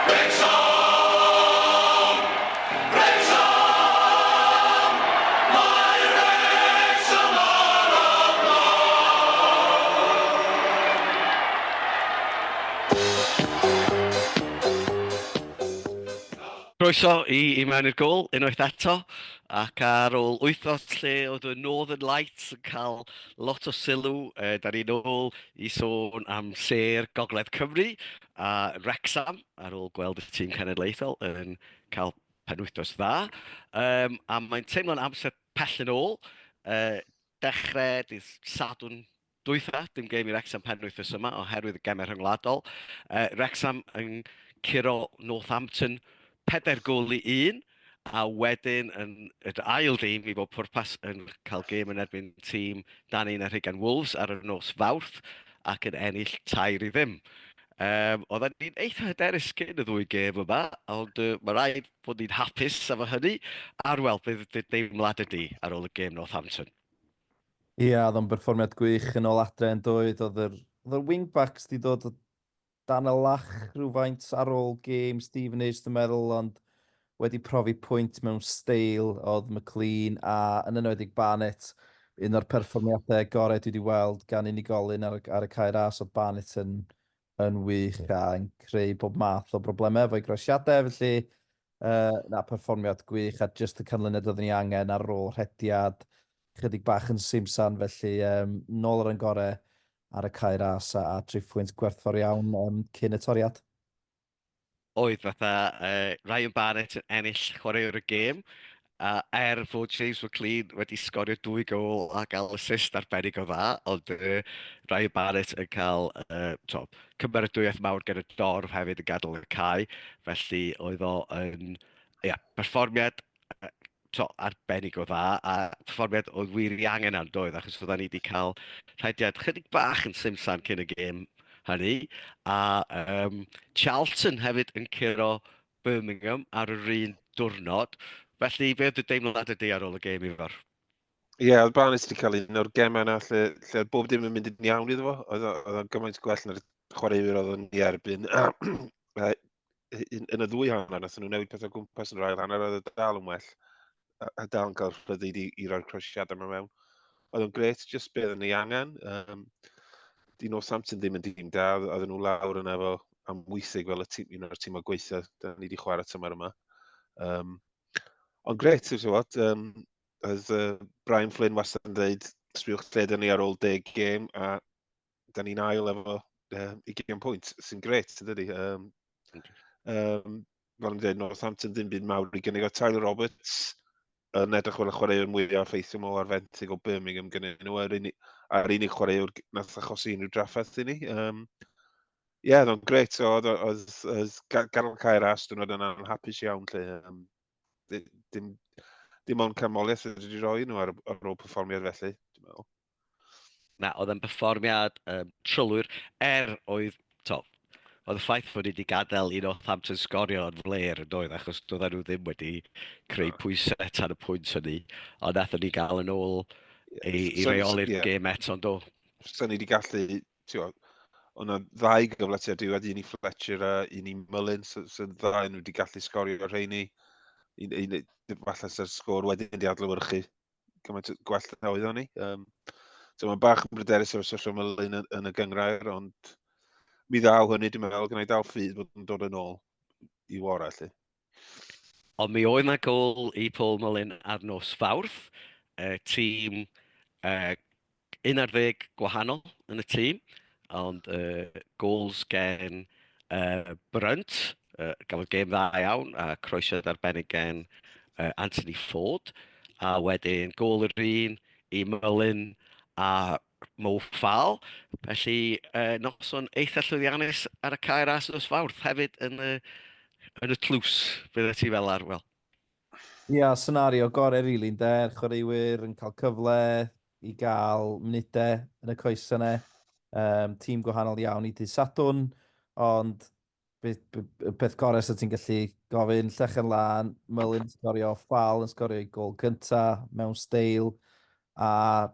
Wrecsam! Wrecsam! Mae Wrecsam ar y Croeso i mewn i'r gôl, unwaith eto, ac ar ôl wythnos lle oedd y Northern Lights yn cael lot o sylw, da ni nôl i sôn am ser Gogledd Cymru, a Wrecsam, ar ôl gweld y tîm cenedlaethol yn cael penwythnos dda. A mae'n teimlo'n amser pell yn ôl, dechrau dydd Sadwrn dwytha, dim gêm i Wrecsam penwythnos yma, oherwydd y gemau rhyngwladol. Wrecsam yn curo Northampton 4-1, a wedyn yn y ail dîm i bod pwrpas yn cael gêm yn erbyn tîm dan un ar Rhigan Wolves ar y nos Fawrth ac yn ennill 3-0. Oedden ni'n eitha hyderus cyn y ddwy gêm yma, ond mae rhaid bod ni'n hapus efo hynny, ar wel, bydd deimlad ydi ar ôl y gêm Northampton. Ia, oedd o'n berfformiad gwych yn ôl adre yn dweud, oedd yr wingbacks di dod o dan y lach rhywfaint ar ôl gêm Stevenage, dwi'n meddwl, ond wedi profi pwynt mewn steil oedd McLean a yn enwedig Barnett, un o'r perfformiadau gorau dwi wedi weld gan unigolyn ar y cae ras, oedd Barnett yn wych a yn creu bob math o broblemau efo'i grosiadau, felly na perfformiad gwych a just y canlyniad oedden ni angen ar ôl rhediad, chydig bach yn simsan, felly nôl ar yn gorau ar y cae ras a triffwynt gwerthfawr iawn cyn y toriad. Oedd fatha Ryan Barnett yn ennill chwaraewr y gêm, a fod James McLean wedi sgorio 2 gôl a gael assist arbennig o dda, ond Ryan Barnett yn cael cymeradwyaeth mawr gan y dorf hefyd yn gadael y cae, felly oedd o yn perfformiad arbennig o dda, a perfformiad oedd wir i angen ar doedd, achos oedden ni wedi cael rhediad chydig bach yn simsan cyn y gêm hynny, a Charlton hefyd yn curo Birmingham ar yr un diwrnod. Felly, be oedd y deimlad ydi ar ôl y gêm i fawr? Ie, oedd Barnes wedi cael un o'r gemau yna lle bob dim yn mynd yn iawn iddo fo. Oedd o'n gymaint gwell na'r chwaraewyr oedd yn ei erbyn. Yn y ddwy hanner, nath nhw newid pethau gwmpas yn yr ail hanner, oedd y dal yn well. A dal yn cael rhyddid i roi'r crosiadau yma mewn. Oedd o'n gret, just beth yn ei angen. Di Northampton ddim yn dîm da, oedden nhw lawr yna efo am wysig fel un o'r tîm o gweithio da ni wedi chwarae tymor yma. Ond gret, yw'r sefod. Oedd Brian Flynn wastad yn dweud, sbiwch lle dyn ni ar ôl 10 gêm, a da ni'n ail efo 20 pwynt, sy'n gret, ydy. Fel yn dweud, Northampton ddim byd mawr i gynnig o Tyler Roberts, yn edrych fel y chwaraewr mwyaf ffeithiol mor arfentig o Birmingham gynnyn nhw, a'r unig chwaraewr nath achosi unrhyw drafferth i ni. Ie, oedd o'n gret, oedd gadael cael ras, dyn nhw'n anhapus iawn lle. Dim ond camoliaeth wedi rhoi nhw ar ôl perfformiad felly, dwi'n meddwl. Na, oedd yn perfformiad trylwyr, oedd y ffaith bod ni wedi gadael un o Northampton sgorio yn fler yn doedd, achos doedden nhw ddim wedi creu pwysau tan y pwynt hynny, ond nathon ni gael yn ôl i reoli'r gêm eto, ond do. So ni wedi gallu, ond o 2 gyfle ti ar diwedd, un i Fletcher a un i Mullin, so ddau nhw wedi gallu sgorio rheini. Falle sy'r sgôr wedyn wedi adlewyrchu gymaint gwell na oeddwn ni. So mae'n bach yn bryderus o'r social Mullin yn y gyngrair, ond mi ddaw hynny, dwi'n meddwl, gyda'i dal ffydd bod yn dod yn ôl i wara, lle. Ond mi oedd yna gôl i Paul Mullin ar nos Fawrth, tîm 11 gwahanol yn y tîm, ond gols gen Brunt, gafodd gêm dda iawn, a croesiad arbennig gen Anthony Ford, a wedyn gôl yr un i Mullin a Mo Fall. Felly, noson eitha llwyddiannus ar y cae ras nos Fawrth, hefyd yn y tlws, bydde ti fel arwel. Ia, senario gorau rili'n der, chwaraewyr yn cael cyfle i gael munudau yn y coesau yna. Tîm gwahanol iawn i dydd Sadwrn, ond y peth gorau sydd ti'n gallu gofyn, Llechen Lan, Mullin yn sgorio, Fall yn sgorio i gol cynta mewn steil, a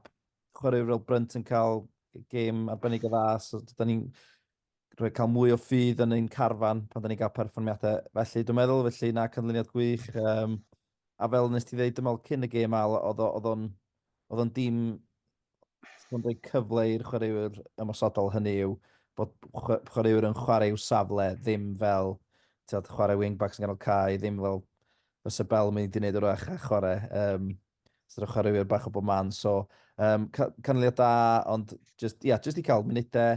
chwaraewyr fel Brunt yn cael gêm arbennig o dda, so da ni'n rhoi cael mwy o ffydd yn ein carfan pan da ni'n cael perfformiadau. Felly, dwi'n meddwl, felly na canlyniad gwych. A fel nes ti ddeud, dwi'n meddwl cyn y gêm al, oedd o'n dîm sy'n rhoi cyfle i'r chwaraewyr ymosodol hynny yw bod chwaraewyr yn chwarae i'w safle, ddim fel chwarae wingbacks yn ganol cae, ddim fel fysa Bell yn mynd i wneud o'r ech a chwarae. Sydd o'n chwaraewyr bach o bob man. So, canlyniad da, ond just i cael munudau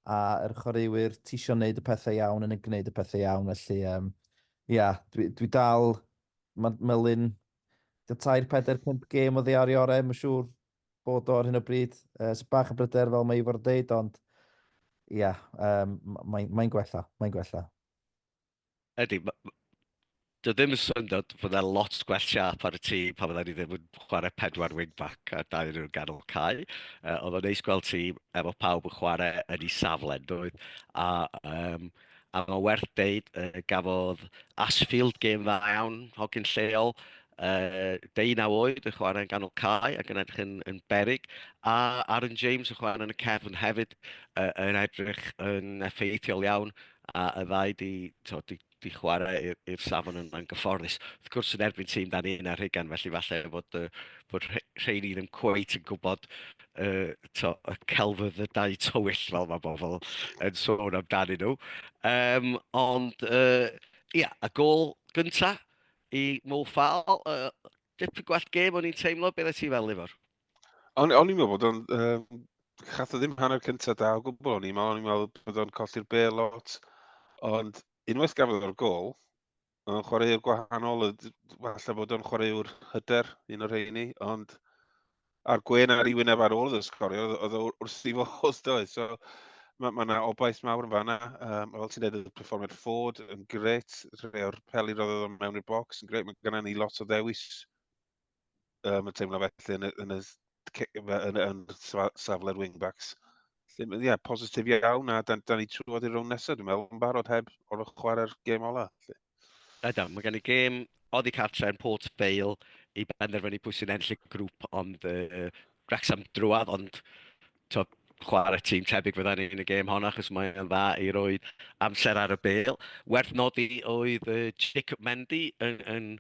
a yr chwaraewyr tisio wneud y pethau iawn yn gwneud y pethau iawn. Felly, dwi dal, mae Melyn, dy 3-4-5 gêm o ddiari orau, mae'n siŵr bod o ar hyn o bryd. Sy'n bach o bryder fel mae i fod deud, ond mae'n gwella, mae'n gwella. Ydy, dy ddim yn syndod fod e lot gwell siap ar y tîm pan fydda ni ddim yn chwarae 4 wing-back a 2 nhw'n ganol cae. Oedd o'n neis gweld tîm efo pawb yn chwarae yn ei safle, doedd. A mae werth deud, gafodd Ashfield gêm dda iawn, hogyn lleol, 19 oed yn chwarae yn ganol cae ac yn edrych yn beryg. A Aaron James yn chwarae yn y cefn hefyd, yn edrych yn effeithiol iawn. A y ddau di chwarae i'r safon yn gyfforddus. Wrth gwrs yn erbyn tîm dan ni'n ar hugan, felly falle bod rhai ni ddim cweit yn gwybod y celfydd y 2 tywyll fel mae bobl yn sôn amdanyn nhw. Ond, y gol gynta i Mo Fall, dipyn gwell gêm o'n i'n teimlo, beth ti fel lyfr? O'n i'n meddwl bod o'n... chath o ddim hanner cyntaf da o gwbl o'n i'n meddwl bod o'n colli'r bel lot. Ond unwaith gafodd o'r gol, o'n chwaraewr gwahanol, falle bod o'n chwaraewr hyder, un o'r rheini, ond ar gwen ar ei wyneb ar ôl y sgorio, oedd o wrth i fod doedd. So mae yna obaith mawr yn fanna. Fel ti'n dweud, y perfformiad Ford yn gret, rhai o'r peli roedd o mewn i'r bocs yn gret, mae gennym ni lot o ddewis. Mae'n teimlo felly yn safle'r wingbacks. Positif iawn, a da ni trwodd i'r rown nesaf, dwi'n meddwl, yn barod heb o'r chwarae'r gêm ola. Ydw, mae gen i gêm oddi cartre yn Port Vale i benderfynu pwy sy'n ennill y grŵp, ond Wrecsam drwad, ond chwarae tîm tebyg fydda ni yn y gêm honna, achos mae'n dda i roi amser ar y bel. Werth nodi oedd Jacob Mendy yn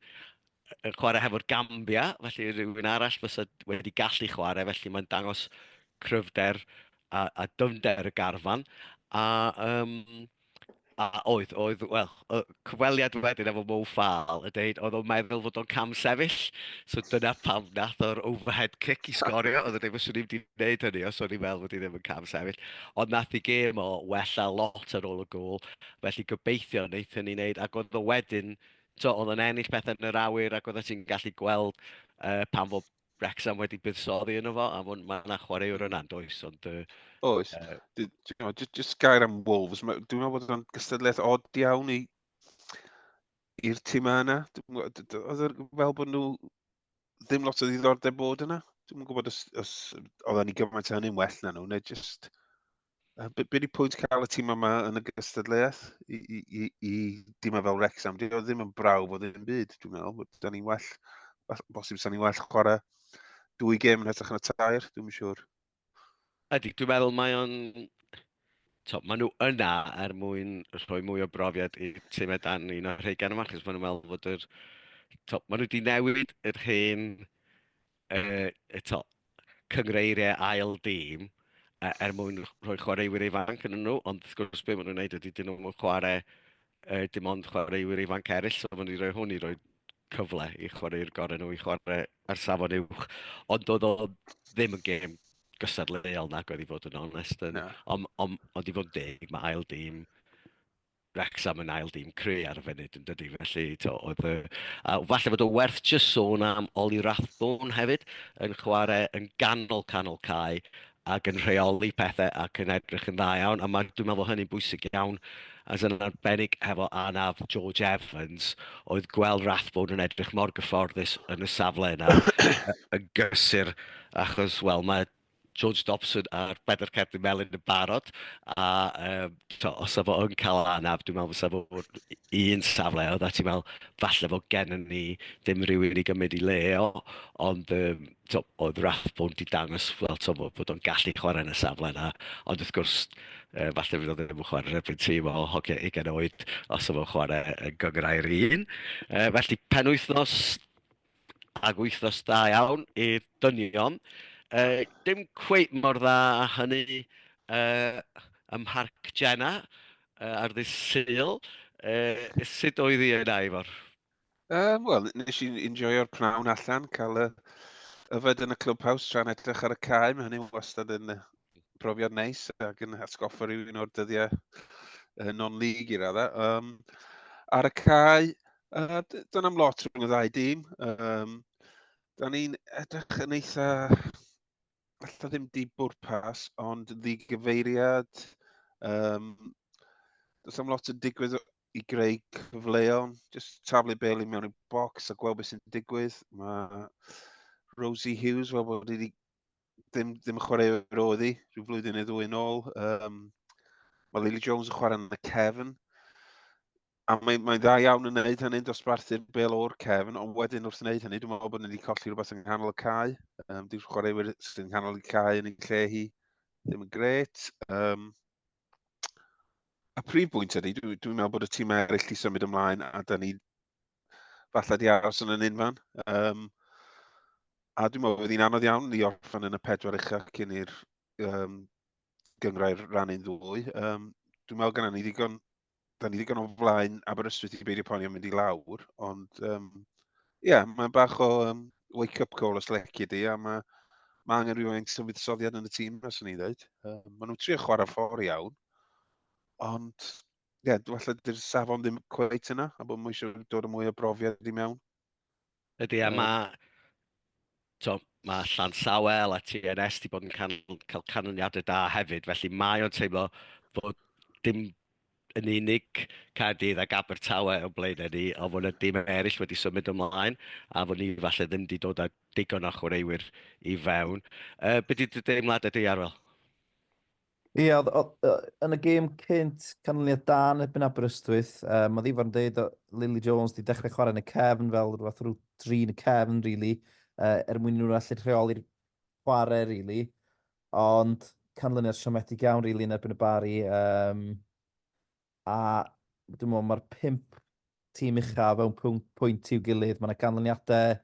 chwarae hefo'r Gambia, felly rhywun arall fysa wedi gallu chwarae, felly mae'n dangos cryfder a dyfnder y garfan. A oedd, wel, cyfweliad wedyn efo Mo Fall, y deud, oedd o'n meddwl fod o'n cam sefyll, so dyna pam nath o'r overhead kick i sgorio, oedd o'n fyswn i'n gwneud hynny, os o'n i'n meddwl fod i ddim yn cam sefyll, ond nath i gêm o wella lot ar ôl y gôl, felly gobeithio wnaethon ni wneud, ac oedd o wedyn, oedd o'n ennill pethau yn yr awyr, ac oedd ti'n gallu gweld pan fod Wrecsam wedi buddsoddi yno fo, a mae yna chwaraewr yna'n does, ond... Oes. Just gair am Wolves. Dwi'n meddwl bod o'n gystadleuaeth od iawn i'r tîm yna. Oedd fel bod nhw ddim lot o ddiddordeb bod yna. Dwi'n gwybod os oedden ni gymaint o hynny'n well na nhw, neu just... Be di pwynt cael y tîm yma yn y gystadleuaeth i dîmau fel Wrecsam? Di o ddim yn brawf o ddim byd, dwi'n meddwl. Da ni'n well, bosib sa ni'n well chwarae 2 gêm yn hytrach yn y tair, dwi'n siŵr. Ydy, dwi'n meddwl mae o'n... Maen nhw yna er mwyn rhoi mwy o brofiad i'r tîmau dan un o'r rhai gan yma, achos maen nhw'n meddwl fod yr... Maen nhw wedi newid yr hen cynghreiriau ail dîm er mwyn rhoi chwaraewyr ifanc yn nhw, ond wrth gwrs beth maen nhw'n gwneud ydy dyn nhw'n chwarae dim ond chwaraewyr ifanc eraill, so maen nhw'n rhoi hwn i roi cyfle i chwaraewyr gorau nhw i chwarae ar safon uwch, ond oedd o ddim yn gêm gystadleuol nag oedd i fod yn onest. Ond i fod yn deg, mae ail dîm Wrecsam yn ail dîm cry ar y funud yn dydi, felly oedd... falle bod o werth just sôn am Oli Rathbone hefyd, yn chwarae yn canol cae ac yn rheoli pethau ac yn edrych yn dda iawn, a dwi'n meddwl hynny'n bwysig iawn, as yn arbennig efo anaf George Evans, oedd gweld Rathbone yn edrych mor gyfforddus yn y safle yna, yn gysur, achos, wel, mae George Dobson a'r bedair cerdyn melyn yn barod. A os efo yn cael anaf, dwi'n meddwl fysa fo un safle, oedd a ti'n meddwl falle fod gennym ni ddim rhywun i gymryd i le ond oedd Rathbone di dangos bod o'n gallu chwarae yn y safle yna, ond wrth gwrs falle fydd o ddim yn chwarae erbyn tîm o hogiau 20 oed os efo chwarae yn gyngrau'r un. Felly penwythnos ag wythnos da iawn i'r dynion. Dim cweit mor dda â hynny ym Mharc Jenna ar ddydd Sul. Sut oedd hi yna, Ifor? Wel, nes i'n enjoyo'r pnawn allan, cael yfed yn y clwbhaws tra'n edrych ar y cae. Mae hynny'n wastad yn brofiad neis ac yn atgoffa rhywun o'r dyddiau non-league i radda. Ar y cae, do'n am lot rhwng y ddau dîm. Da ni'n edrych yn eitha, falle ddim di bwrpas, ond ddigyfeiriad. Does am lot yn digwydd i greu cyfleon, just taflu bel i mewn i'r bocs a gweld beth sy'n digwydd. Mae Rosie Hughes, fel bod wedi ddim chwaraewyr oedd hi, rhyw flwyddyn neu ddwy yn ôl. Mae Lily Jones yn chwarae yn y cefn. A mae'n dda iawn yn gwneud hynny'n dosbarthu'r bel o'r cefn, ond wedyn wrth wneud hynny, dwi'n meddwl bod ni wedi colli rhywbeth yng nghanol y cae. Di'r chwaraewyr sy'n nghanol y cae yn ei lle hi ddim yn gret. A prif bwynt ydy, dwi'n meddwl bod y tîm eraill wedi symud ymlaen a da ni falle di aros yn yn unfan. A dwi'n meddwl bod hi'n anodd iawn i orffen yn y pedwar uchaf cyn i'r gyngrau'r rannu'n ddwy. Dwi'n meddwl da ni ddigon o flaen Aberystwyth i beidio poeni am mynd i lawr, ond mae'n bach o wake-up call os leci di, a mae angen rhywun syddsoddiad yn y tîm, as o'n i ddweud. Maen nhw'n trio chwarae ffordd iawn, ond falle dy'r safon ddim cweit yna, a bod nhw eisiau dod â mwy o brofiad i mewn. Ydy, a mae Llansawel a TNS wedi bod yn cael canlyniadau da hefyd, felly mae o'n teimlo bod dim yn unig Caerdydd ac Abertawe o Bleiddiaid ni, ond bod yna dim eraill wedi symud ymlaen, a bod ni falle ddim wedi dod â digon o chwaraewyr i fewn. Be di dy deimladau di, Arwel? Ie, yn y gêm cynt canlyniad da yn erbyn Aberystwyth, mae ddifon dweud Lily Jones wedi dechrau chwarae yn y cefn fel rhywbeth rhyw 3 yn y cefn, really, mwyn nhw'n allu rheoli'r chwarae, really. Ond canlyniad siomedig iawn, really, yn erbyn y Bari. A dwi'n meddwl mae'r 5 tîm uchaf fewn pwynt i'w gilydd. Mae yna ganlyniadau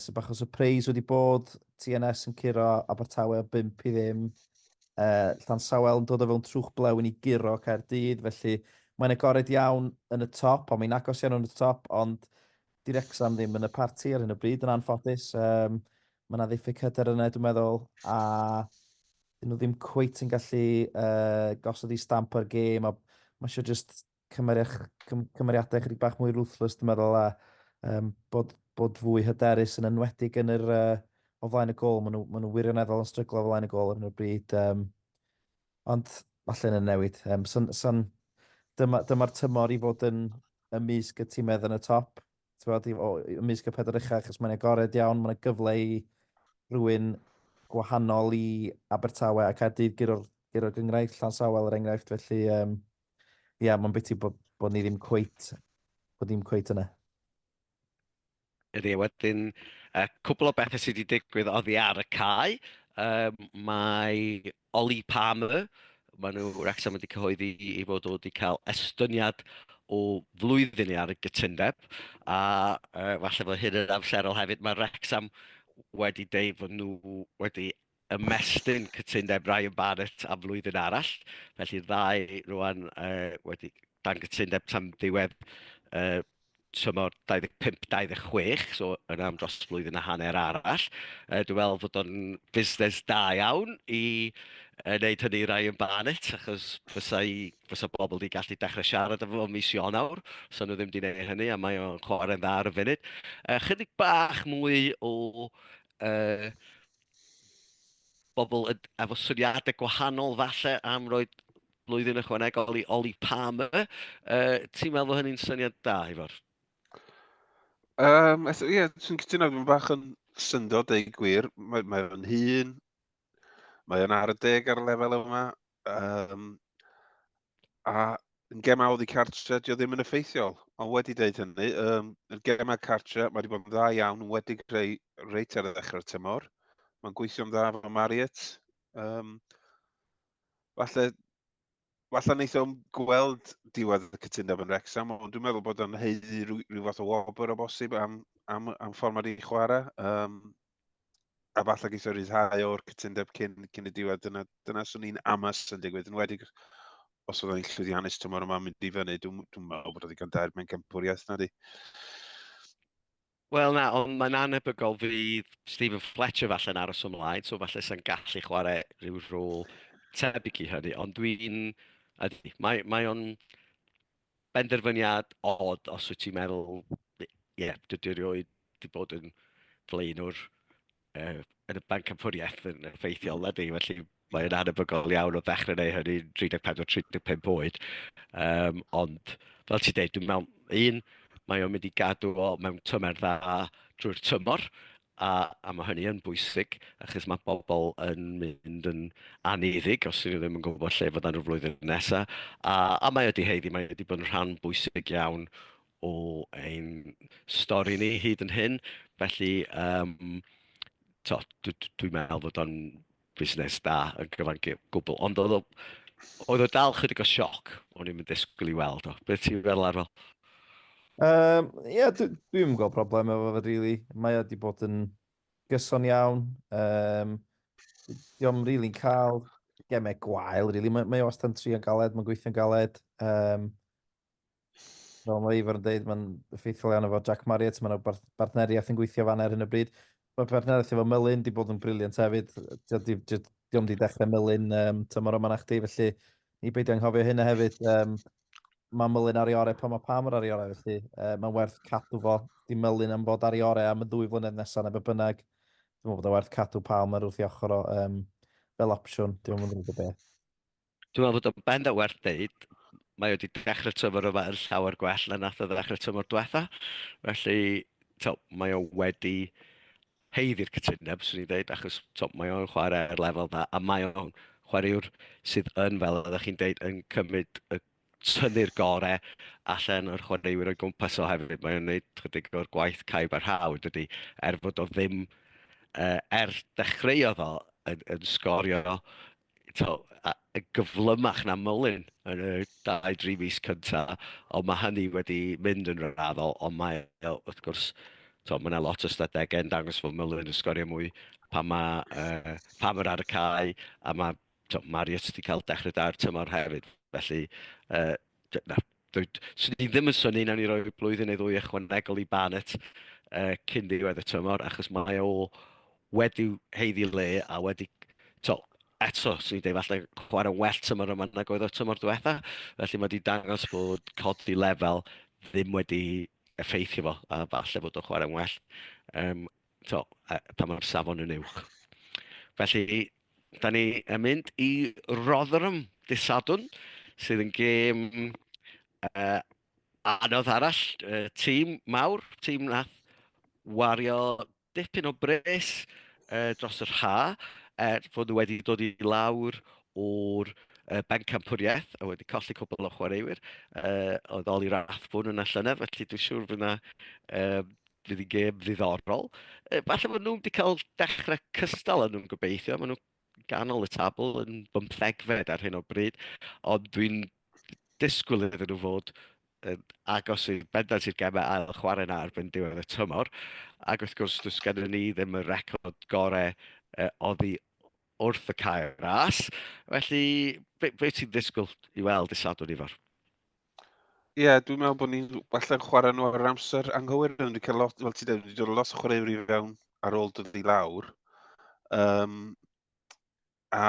sy'n bach o surprise wedi bod. TNS yn curo Abertawe o 5 i ddim. Llansawel yn dod o fewn trwch blew i giro Caerdydd, felly mae'n agored iawn yn y top, ond mae'n agos iawn yn y top, ond di Wrecsam ddim yn y parti ar hyn o bryd yn anffodus. Mae yna ddiffyg hyder yna, dwi'n meddwl, a dyn nhw ddim cweit yn gallu gosod i stamp o'r gêm, a mae eisiau just cymeriadau chydig bach mwy ruthless, dwi'n meddwl, a bod fwy hyderus yn enwedig yn yr o flaen y gol. Maen nhw wirioneddol yn stryglo o flaen y gol ar hyn o bryd. Ond falle yn y newid. Dyma'r tymor i fod yn ymysg y tîmedd yn y top. Ymysg y pedwar uchaf, achos mae'n agored iawn. Mae'n gyfle i rhywun gwahanol i Abertawe a Caerdydd gyda'r gyngrair Llansawel er enghraifft. Felly, mae'n byti bod ni ddim cweit yna. Ydy, wedyn, cwbl o bethau sydd wedi digwydd oddi ar y cae. Mae Oli Palmer, maen nhw Wrecsam wedi cyhoeddi i fod wedi cael estyniad o flwyddyn ar y gytundeb, a falle fod hyn yn amserol hefyd, mae Wrecsam wedi deud fod nhw wedi ymestyn cytundeb Ryan Barnett am flwyddyn arall, felly'r ddau rwan wedi dan gytundeb tan ddiwedd tymor 25-26, so yna am dros flwyddyn a hanner arall. Dwi'n meddwl fod o'n busnes da iawn i wneud hynny Ryan Barnett, achos fysa bobl wedi gallu dechrau siarad efo mis Ionawr, so nhw ddim wedi gwneud hynny, a mae o'n chwarae'n dda ar y funud. Chydig bach mwy o bobl efo syniadau gwahanol falle am roed blwyddyn ychwanegol i Oli Palmer. Ti'n meddwl hynny'n syniad da, Ifor? Dwi'n cytuno, dwi'n bach yn syndod ei gwir. Mae'n hyn. Mae yn ar y deg ar y lefel yma. A yn gem awdd i cartre, dio ddim yn effeithiol. Ond wedi dweud hynny, yn gem a cartre, mae wedi bod yn dda iawn, wedi greu reit ar y ddechrau'r tymor. Mae'n gweithio'n dda efo Marriott. Falle wneith o'n gweld diwedd y cytundeb yn Wrecsam, ond dwi'n meddwl bod o'n heiddi rhyw fath o wobr o bosib am ffordd mae wedi chwarae. A falle geisio ryddhau o'r cytundeb cyn y diwedd. Dyna swn i'n amas yn digwydd. Yn wedi, os oedd e'n llwyddiannus tymor yma mynd i fyny, dwi'n meddwl bod oedd i gael mewn cempwriaeth na di. Wel na, ond mae'n anebygol fydd Stephen Fletcher falle'n aros ymlaen, so falle sy'n gallu chwarae rhyw rôl tebyg i hynny, ond mae o'n benderfyniad od os wyt ti'n meddwl, dydy rioed wedi bod yn flaenwr yn y bencampwriaeth yn effeithiol ydy, felly mae'n anebygol iawn o ddechrau neu hynny 34-35 oed. Ond fel ti'n dweud, dwi'n meddwl, mae o'n mynd i gadw o mewn tymer dda drwy'r tymor, a mae hynny yn bwysig, achos mae bobl yn mynd yn aniddig os ydyn nhw ddim yn gwybod lle fod yn y flwyddyn nesaf. A mae mae wedi bod yn rhan bwysig iawn o ein stori ni hyd yn hyn. Felly, dwi'n meddwl fod o'n busnes da yn gyfan gwbl. Ond oedd o dal chydig o sioc, o'n i'n mynd disgwyl i weld o. Beth ti'n fel arfer? Dwi'n gweld problem efo fe, rili. Mae wedi bod yn gyson iawn. Diolch rili'n cael gemau gwael, rili. Mae o wastad yn trio galed, mae'n gweithio'n galed. Fel mae Ifar yn dweud, mae'n effeithiol iawn efo Jack Marriott, mae'n bartneriaeth yn gweithio fan ar hyn o bryd. Mae partneriaeth efo Melyn wedi bod yn briliant hefyd. Diolch di dechrau Melyn tymor yma na chdi, felly ni beidio anghofio hynna hefyd. Mae Melyn ar ei orau pan mae Palmer ar ei orau, felly mae'n werth cadw fo. Di Melyn am fod ar ei orau am y 2 flynedd nesaf neu be bynnag. Dwi'n meddwl bod o werth cadw Palmer wrth i ochr o fel opsiwn. Dwi'n meddwl bod o'n beth. Dwi'n meddwl bod o'n benda werth deud, mae wedi dechrau tymor yma yn llawer gwell na nath o ddechrau tymor diwetha. Felly, mae o wedi heiddi'r cytundeb, swn i'n dweud, achos mae o'n chwarae ar lefel dda, a mae o'n chwaraewr sydd yn, fel ydych chi'n dweud, yn cymryd y tynnu'r gorau allan o'r chwaraewyr o'i gwmpas o hefyd. Mae o'n gwneud chydig o'r gwaith caib ar hawd, ydy, bod o ddim, dechreuodd o yn sgorio y gyflymach na Mullin yn y 2-3 mis cynta, ond mae hynny wedi mynd yn raddol, ond mae, wrth gwrs, mae yna lot o stadegau yn dangos fod Mullin yn sgorio mwy pan mae'r ar y cae, a mae Marriott wedi cael dechrau da'r tymor hefyd. Felly, swn i ddim yn synnu nawn ni roi blwyddyn neu 2 ychwanegol i Barnett cyn diwedd y tymor, achos mae o wedi heiddi le a wedi, eto, swn i'n dweud, falle chwarae well tymor yma nag oedd o tymor diwetha. Felly mae wedi dangos bod codi lefel ddim wedi effeithio fo, a falle bod o chwarae'n well. Pan mae'r safon yn uwch. Felly, da ni yn mynd i Rotherham Dysadwn, sydd yn gêm anodd arall. Tîm mawr, tîm nath wario dipyn o bres dros yr ha, fod nhw wedi dod i lawr o'r bencampwriaeth a wedi colli cwbl o chwaraewyr. Oedd Oli Rathbwn yna llynedd, felly dwi'n siŵr fydd yna fydd i gêm ddiddorol. Falle bod nhw wedi cael dechrau cystal yn nhw'n gobeithio. Maen nhw ganol y tabl yn 15fed ar hyn o bryd, ond dwi'n disgwyl iddyn nhw fod agos i bendant i'r gemau ail chwarae na erbyn diwedd y tymor. Ac wrth gwrs, does gennym ni ddim y record gorau oddi wrth y cael ras. Felly, be ti'n disgwyl i weld i Sadwrn Ifar? Ie, dwi'n meddwl bod ni'n falle'n chwarae nhw ar amser anghywir. Wedi cael lot, fel ti'n dweud, wedi dod lot o chwaraewyr i fewn ar ôl dod i lawr. A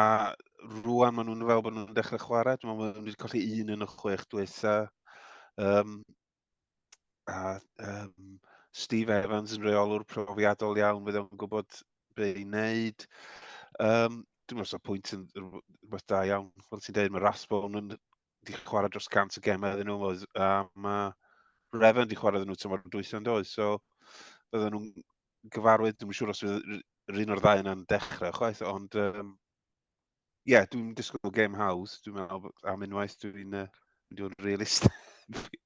rwan maen nhw'n fel bod nhw'n dechrau chwarae. Dwi'n meddwl bod nhw wedi colli 1 yn y 6 diwetha. Steve Evans yn reolwr profiadol iawn, fydd o'n gwybod be i wneud. Dwi'n meddwl bod pwynt yn rhywbeth da iawn. Fel ti'n dweud, mae Rathbone yn wedi chwarae dros 100 o gemau iddyn nhw, a mae Revan wedi chwarae iddyn nhw tymor dwytha yn doedd. So, bydden nhw'n gyfarwydd, dwi'n siŵr os fydd yr un o'r ddau yna'n dechrau, chwaith, ond dwi'n disgwyl game haws. Dwi'n meddwl am unwaith dwi'n mynd i fod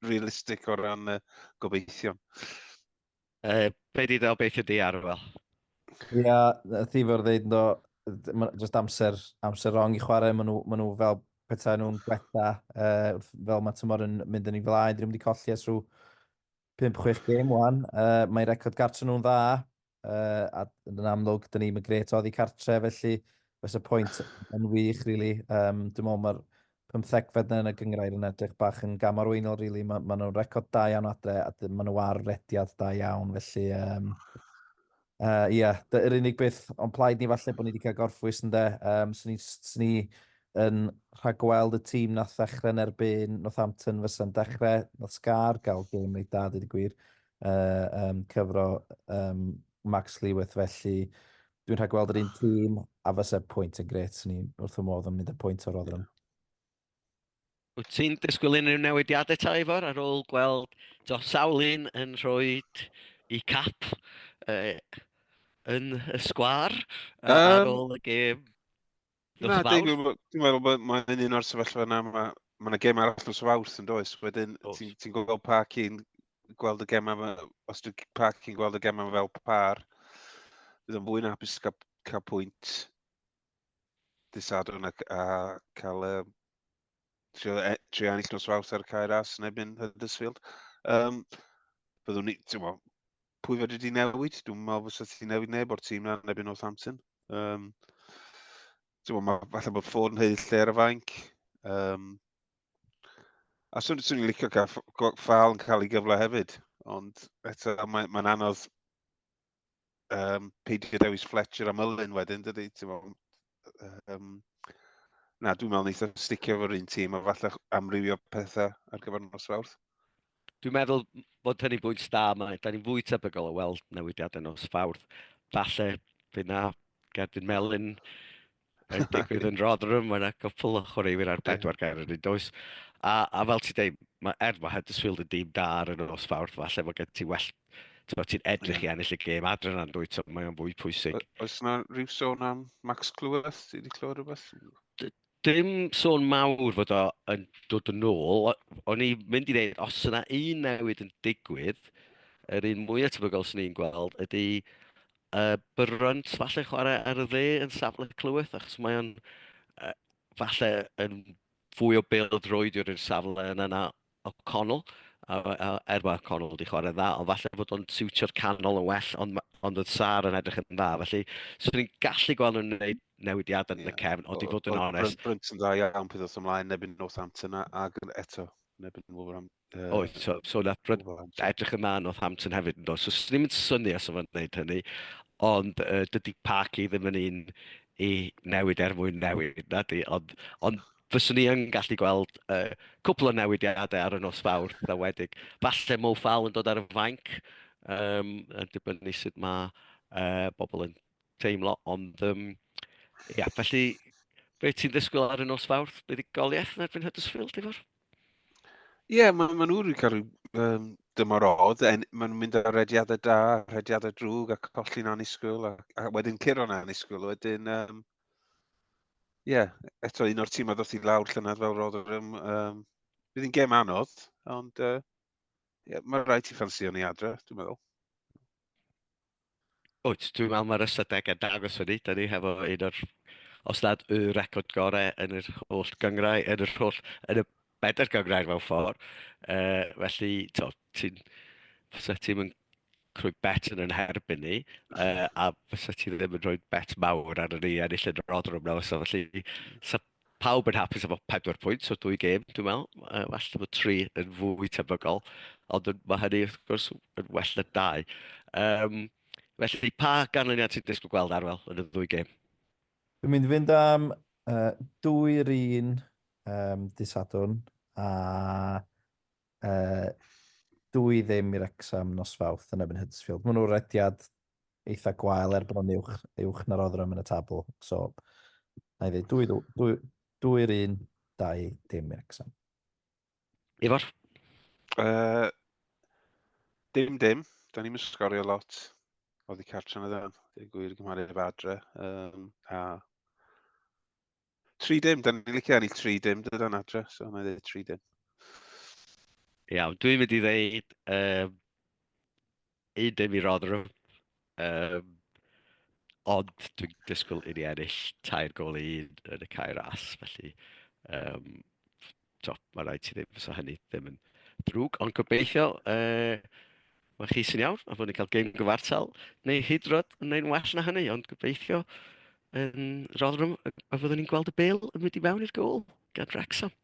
realistig o ran gobeithio. Be di ddel beth ydi Arwel? Ia, Thifo'r ddeud no, just amser rong i chwarae, maen nhw fel petai nhw'n gwella, fel mae tymor yn mynd yn ei flaen, dyn nhw'n wedi colli ers rhyw 5-6 gêm wan. Mae record gartre nhw'n dda, a yn amlwg, dyn ni'n gret oddi cartre, felly fes y pwynt yn wych, really. Dwi'n meddwl mae'r 15fed yn y gyngrair yn edrych bach yn gamarweinol, really. Mae nhw'n record da iawn adre, a maen nhw ar rediad da iawn, felly... Ia, yr unig beth ond plaid ni falle bod ni wedi cael gorffwys yn de. Swn ni yn rhagweld y tîm nath ddechrau yn erbyn Northampton fysa'n dechrau, nath Scar gael gêm reit da, dweud y gwir, cyfro Max Lewis, felly dwi'n rhagweld yr un tîm a fysa'r pwynt yn gret, swn ni wrth y modd yn mynd y pwynt o'r Rotherham. Wyt ti'n disgwyl unrhyw newidiadau ta efo'r ar ôl gweld sawl un yn rhoi i cap yn y sgwar ar ôl y gêm Na, nos dwi'n Fawrth? meddwl bod mae'n un o'r sefyllfa yna. Mae gêm arall nos Fawrth yn does. Wedyn, Oes. ti'n gweld Parky'n gweld y gêm yma, os dwi'n Parky'n gweld y gêm yma fel par, bydd yn fwy na hapus cael pwynt disadwn a cael trio ennill nos Fawrth ar y cae ras yn ebyn Huddersfield. Byddwn ni, ti'n meddwl, pwy fod wedi newid? Dwi'n meddwl fysa ti newid neb o'r tîm na yn ebyn Northampton. Mae falle bod Ford yn heill lle ar y fainc. A swn i'n licio cael Ffal yn cael ei gyfle hefyd. Ond eto, mae'n anodd peidio dewis Fletcher a Mullin wedyn, dydy? Na, dwi'n meddwl neith o sticio fo'r un tîm a falle amrywio pethau ar gyfer nos Fawrth. Dwi'n meddwl bod hynny bwynt da yma. Da ni'n fwy tebygol o weld newidiadau nos Fawrth. Falle bydd na Gerdyn Melin yn digwydd yn Rotherham. Mae yna cwpl o chwaraewyr ar 4 gair yn un does. A fel ti'n dweud, mae Huddersfield yn dîm da ar y nos Fawrth. Falle bod gen ti well, ti'n edrych i ennill y gêm adre na'n dwyt, so mae'n fwy pwysig. Oes yna rhyw sôn am Max Lewis? Ti wedi clywed rhywbeth? Dim sôn mawr fod o yn dod yn ôl. O'n i mynd i ddeud, os yna un newid yn digwydd, yr un mwyaf tebygol sy'n ni'n gweld ydy Brynt falle chwarae ar y dde yn safle Clyweth, achos mae o'n falle yn fwy o bêl-droed i'r safle yna O'Connell. Mae O'Connell wedi chwarae dda, ond falle bod o'n siwtio'r canol yn well, ond oedd Sar yn edrych yn dda. Felly, swn ni'n gallu gweld nhw'n gwneud newidiadau yn y cefn, ond i fod yn onest. Brynt yn dda iawn peth oedd ymlaen nebyn Northampton ag eto nebyn Wolverhampton. Oes, so na edrych yn dda Northampton hefyd yn dod. So, swn ni'n mynd syni os o'n gwneud hynny, ond dydy Parky ddim yn un i newid mwyn newid, nadi, ond fyswn ni yn gallu gweld cwpl o newidiadau ar y nos Fawrth, ddawedig. Falle Mo Ffal yn dod ar y fainc, yn dibynnu sut mae bobl yn teimlo, ond ia, felly, be ti'n ddisgwyl ar y nos Fawrth? Buddugoliaeth yn erbyn Huddersfield, efo'r? Ie, mae nhw wedi cael dymor odd. Maen nhw'n mynd ar rediadau da, rediadau drwg a colli'n annisgwyl, a wedyn curo'n annisgwyl. Wedyn, eto un o'r tîm a ddoth i lawr llynedd fel Rotherham. Bydd hi'n gêm anodd, ond mae rhaid i ffansio ni adre, dwi'n meddwl. Wyt, dwi'n meddwl mae'r ystadegau dangos hynny. Da ni hefo un o'r, os nad y record gorau yn yr holl gyngrau, yn y bedair gyngrau mewn ffordd. Felly, fysa ti'n mynd crwy bet yn herbyn ni, a fysa ti ddim yn rhoi bet mawr ar ni ennill yn Rotherham nawr. So, felly, sa pawb yn hapus efo 4 pwynt o 2 gêm, dwi'n meddwl. Falle bod 3 yn fwy tebygol, ond mae hynny, wrth gwrs, yn well na 2. Felly, pa ganlyniad ti'n disgwyl gweld Arwel yn y 2 gêm? Dwi'n mynd i fynd am 2-1 Disadwn a 2-0 i Wrecsam nos Fawrth yn ebyn Huddersfield. Mae nhw'n rediad eitha gwael bod nhw'n uwch na Rotherham yn y tabl. So, na i ddweud 2-1, 2-0 i Wrecsam. Ifor? Dim. Da ni'n sgorio lot. Oedd i cartre yn y ddan. Dwi'n gwir gymharu efo adre. 3-dim, da ni'n licio ennill 3-dim, dyda'n adre, so na dweud 3-dim. Iawn, dwi'n mynd i ddeud 1-dim i Rotherham. Um, ond dwi'n disgwyl i ni ennill 2 gol i 1 yn y cae ras, felly mae rhaid ti ddim fysa hynny ddim yn drwg, ond gobeithio mae chi sy'n iawn, a fod ni'n cael gêm gyfartal, neu hyd yn oed yn neud well na hynny, ond gobeithio yn Rotherham, a fyddwn ni'n gweld y bêl yn mynd i mewn i'r gol gan Wrecsam.